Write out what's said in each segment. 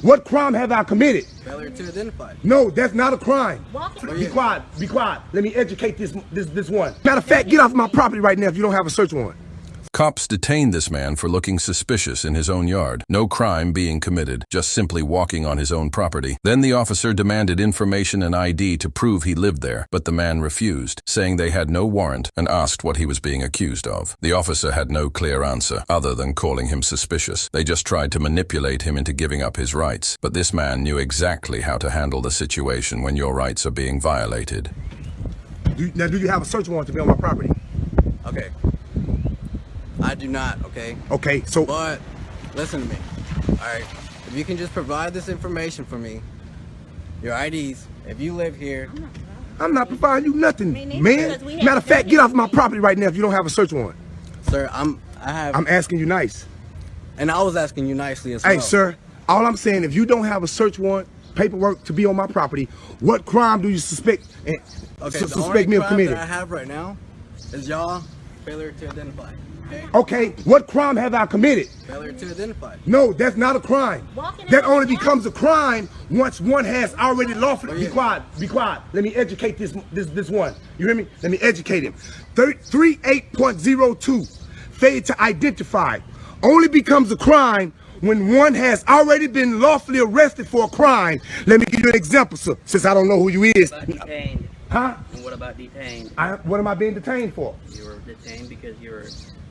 What crime have I committed? Failure to identify. No, that's not a crime. Be quiet. Be quiet. Let me educate this one. Matter of fact, get off my property right now if you don't have a search warrant. Cops detained this man for looking suspicious in his own yard. No crime being committed, just simply walking on his own property. Then the officer demanded information and ID to prove he lived there, but the man refused, saying they had no warrant, and asked what he was being accused of. The officer had no clear answer, other than calling him suspicious. They just tried to manipulate him into giving up his rights. But this man knew exactly how to handle the situation when your rights are being violated. Now, do you have a search warrant to be on my property? Okay. I do not, okay? Okay, so... But, listen to me, alright? If you can just provide this information for me, your IDs, if you live here... I'm not providing you nothing, man. Matter of fact, get off my property right now if you don't have a search warrant. Sir, I'm asking you nice. And I was asking you nicely as well. Hey, sir, all I'm saying, if you don't have a search warrant, paperwork to be on my property, what crime do you suspect me of committing? The only crime that I have right now is y'all failure to identify. Okay, what crime have I committed? Failure to identify. No, that's not a crime. That only becomes a crime once one has already lawfully... Be quiet, be quiet. Let me educate this one. You hear me? Let me educate him. 38.02, failure to identify, only becomes a crime when one has already been lawfully arrested for a crime. Let me give you an example, sir, since I don't know who you is. What about detained? Huh? And what about detained? What am I being detained for? You were detained because you were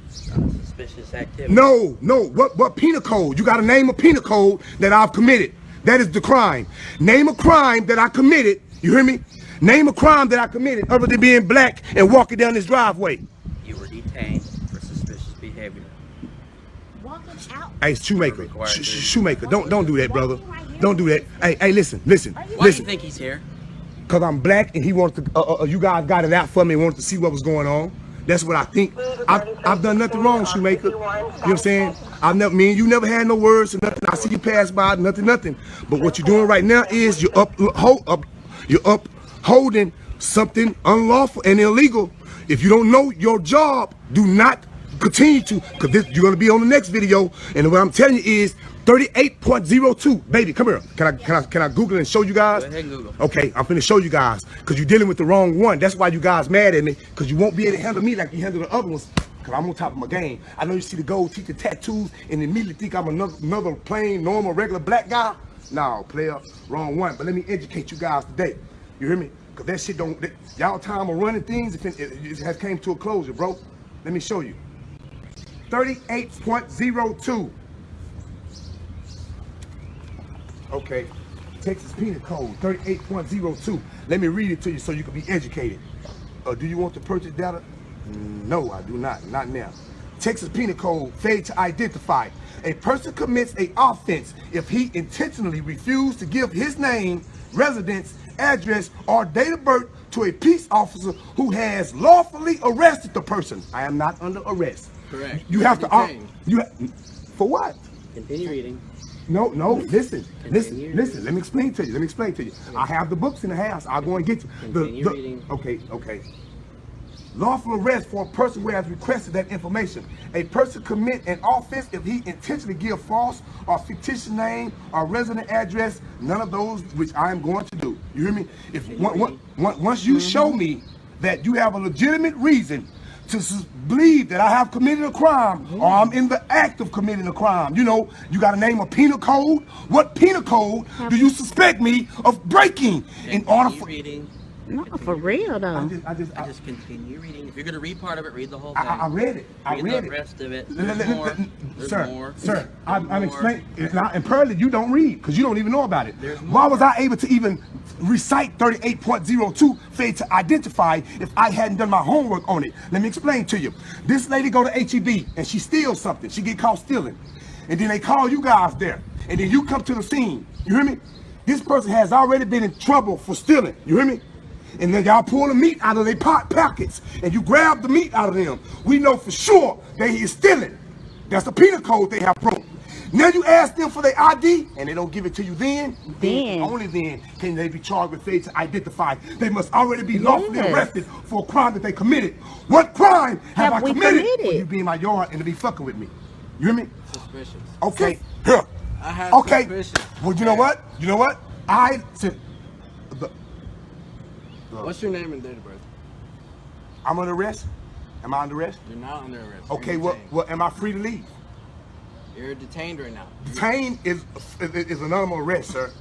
suspicious activity. No. What penal code? You got to name a penal code that I've committed. That is the crime. Name a crime that I committed. You hear me? Name a crime that I committed other than being black and walking down this driveway. You were detained for suspicious behavior. Hey, Shoemaker. Shoemaker, don't do that, brother. Don't do that. Hey, listen. Why do you think he's here? Because I'm black and he wanted to, you guys got it out for me and wanted to see what was going on. That's what I think. I've done nothing wrong, Shoemaker. You know what I'm saying? Me and you never had no words or nothing. I see you pass by, nothing. But what you're doing right now is you're upholding something unlawful and illegal. If you don't know your job, do not continue to, because you're going to be on the next video. And what I'm telling you is 38.02. Baby, come here. Can I Google it and show you guys? Go ahead and Google. Okay, I'm finna show you guys because you're dealing with the wrong one. That's why you guys mad at me, because you won't be able to handle me like you handle the other ones, because I'm on top of my game. I know you see the gold teeth and tattoos and immediately think I'm another plain, normal, regular black guy. No, player, wrong one. But let me educate you guys today. You hear me? Because that shit don't, y'all time of running things, it has came to a closure, bro. Let me show you. 38.02. Okay, Texas Penal Code 38.02. Let me read it to you so you can be educated. Do you want to purchase data? No, I do not. Not now. Texas Penal Code, failure to identify. A person commits an offense if he intentionally refused to give his name, residence, address, or date of birth to a peace officer who has lawfully arrested the person. I am not under arrest. Correct. You have to... for what? Continue reading. No, listen. Let me explain to you. I have the books in the house. I'll go and get you. Continue reading. Okay. Lawful arrest for a person who has requested that information. A person commit an offense if he intentionally give false or fictitious name or resident address, none of those which I am going to do. You hear me? If once you show me that you have a legitimate reason to believe that I have committed a crime or I'm in the act of committing a crime, you know, you got to name a penal code. What penal code do you suspect me of breaking in order for... Reading. No, for real though. I just continue reading. If you're gonna read part of it, read the whole thing. I read it. Read the rest of it. There's more. Sir, I'm explaining. And Pearly, you don't read because you don't even know about it. Why was I able to even recite 38.02 failure to identify if I hadn't done my homework on it? Let me explain to you. This lady go to HEB and she steals something. She get caught stealing, and then they call you guys there, and then you come to the scene. You hear me? This person has already been in trouble for stealing. You hear me? And then y'all pull the meat out of their pockets and you grab the meat out of them. We know for sure that he is stealing. That's the penal code they have broke. Now you ask them for their ID and they don't give it to you then only then can they be charged with failure to identify. They must already be lawfully arrested for a crime that they committed. What crime have I committed? For you be in my yard and to be fucking with me. You hear me? Suspicious. Okay, here. I have Okay. suspicion. Well, you know what? You know what? I said, What's your name and date of birth? I'm under arrest. Am I under arrest? You're not under arrest. Okay. You're Well, detained. well, am I free to leave? You're detained right now. Detained is anonymous arrest, sir.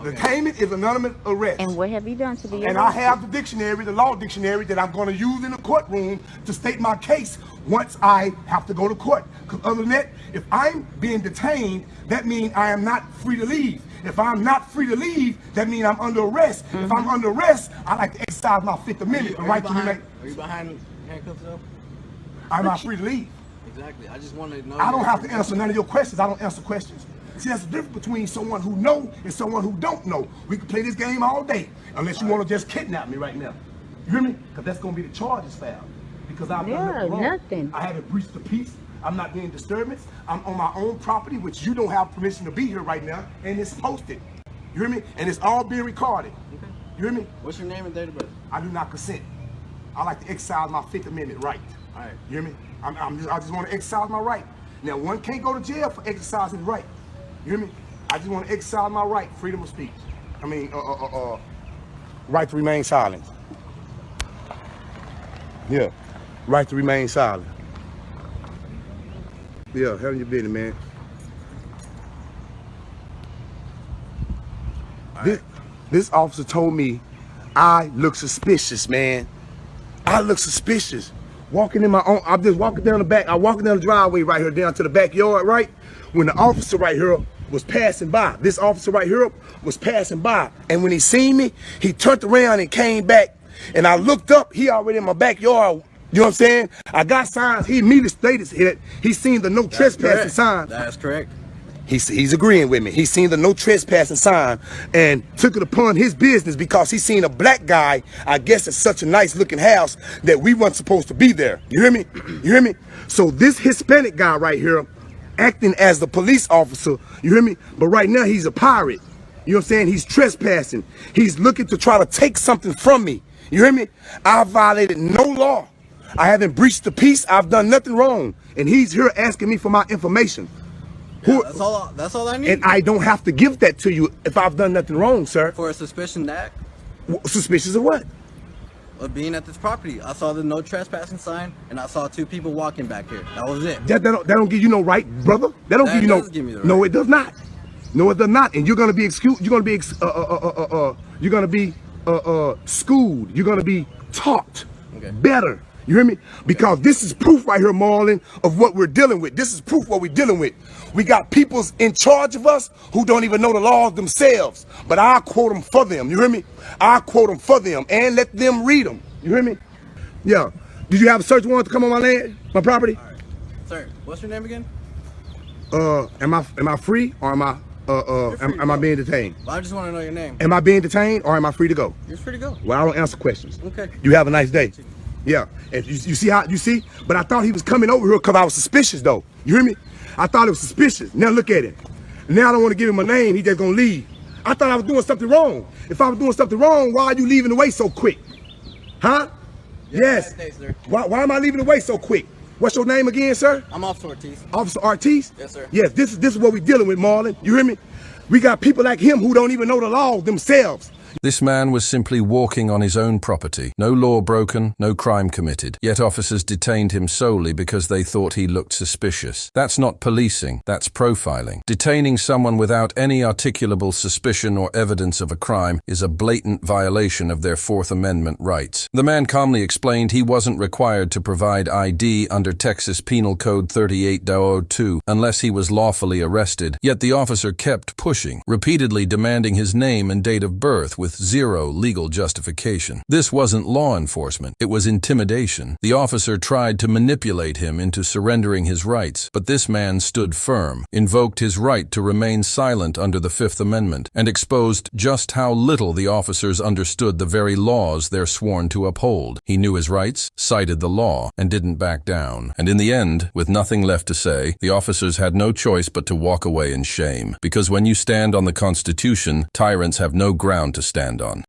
Okay. Detainment is anonymous arrest. And what have you done to be And I arrested? have the dictionary, the law dictionary, that I'm going to use in the courtroom to state my case once I have to go to court. Because other than that, if I'm being detained, that means I am not free to leave. If I'm not free to leave, that means I'm under arrest. If I'm under arrest, I like to exercise my Fifth Amendment, the right to remain. Are you behind handcuffs though? I'm not free to leave. Exactly. I just want to know. I don't have to answer none of your questions. I don't answer questions. See, that's the difference between someone who knows and someone who don't know. We can play this game all day, unless you want to just kidnap me right now. You hear me? Because that's going to be the charges filed. Because I've done nothing wrong. nothing. I haven't breached the peace. I'm not being disturbance. I'm on my own property, which you don't have permission to be here right now, and it's posted. You hear me? And it's all being recorded. Okay. You hear me? What's your name and date of birth? I do not consent. I like to exercise my Fifth Amendment right. All right. You hear me? I just want to exercise my right. Now, one can't go to jail for exercising right. You hear me? I just want to exercise my right, freedom of speech. I mean, right to remain silent. Yeah, right to remain silent. Yeah, hell in your business, man. This officer told me I look suspicious, man. I look suspicious. Walking in my own, I'm just walking down the back. I'm walking down the driveway right here, down to the backyard, right? When the officer right here was passing by, this officer right here was passing by. And when he seen me, he turned around and came back. And I looked up, he already in my backyard. You know what I'm saying? I got signs. He immediately stated that he seen the no trespassing sign. That's correct. He's agreeing with me. He's seen the no trespassing sign and took it upon his business because he seen a black guy, I guess it's such a nice looking house, that we weren't supposed to be there. You hear me? You hear me? So this Hispanic guy right here acting as the police officer, you hear me? But right now he's a pirate. You know what I'm saying? He's trespassing. He's looking to try to take something from me. You hear me? I violated no law. I haven't breached the peace. I've done nothing wrong. And he's here asking me for my information. Yeah, that's all I need. And I don't have to give that to you if I've done nothing wrong, sir. For a suspicion act Suspicious of what? of being at this property. I saw the no trespassing sign, and I saw two people walking back here. That was it. That don't give you no right, brother. That don't That give you no. does give me the No, right. it does not. No, it does not. And you're gonna be excused. You're gonna be schooled. You're gonna be taught better. You hear me? Because this is proof right here, Marlon, of what we're dealing with. This is proof what we're dealing with. We got peoples in charge of us who don't even know the laws themselves. But I quote them for them. You hear me? I quote them for them and let them read them. You hear me? Yeah. Did you have a search warrant to come on my land, my property? All right. Sir, what's your name again? Am I free or am I being detained? Well, I just want to know your name. Am I being detained or am I free to go? You're free to go. Well, I don't answer questions. Okay. You have a nice day. Yeah. And you see how you see? But I thought he was coming over here because I was suspicious though. You hear me? I thought it was suspicious. Now look at it. Now I don't want to give him a name. He just gonna leave. I thought I was doing something wrong. If I was doing something wrong, why are you leaving away so quick? Huh? Yes. Nice day, sir. Why am I leaving away so quick? What's your name again, sir? I'm Officer Ortiz. Officer Ortiz? Yes, sir. Yes, this is what we're dealing with, Marlon. You hear me? We got people like him who don't even know the law themselves. This man was simply walking on his own property. No law broken, no crime committed. Yet officers detained him solely because they thought he looked suspicious. That's not policing, that's profiling. Detaining someone without any articulable suspicion or evidence of a crime is a blatant violation of their Fourth Amendment rights. The man calmly explained he wasn't required to provide ID under Texas Penal Code 38.02 unless he was lawfully arrested. Yet the officer kept pushing, repeatedly demanding his name and date of birth with zero legal justification. This wasn't law enforcement, it was intimidation. The officer tried to manipulate him into surrendering his rights, but this man stood firm, invoked his right to remain silent under the Fifth Amendment, and exposed just how little the officers understood the very laws they're sworn to uphold. He knew his rights, cited the law, and didn't back down. And in the end, with nothing left to say, the officers had no choice but to walk away in shame. Because when you stand on the Constitution, tyrants have no ground to stand on.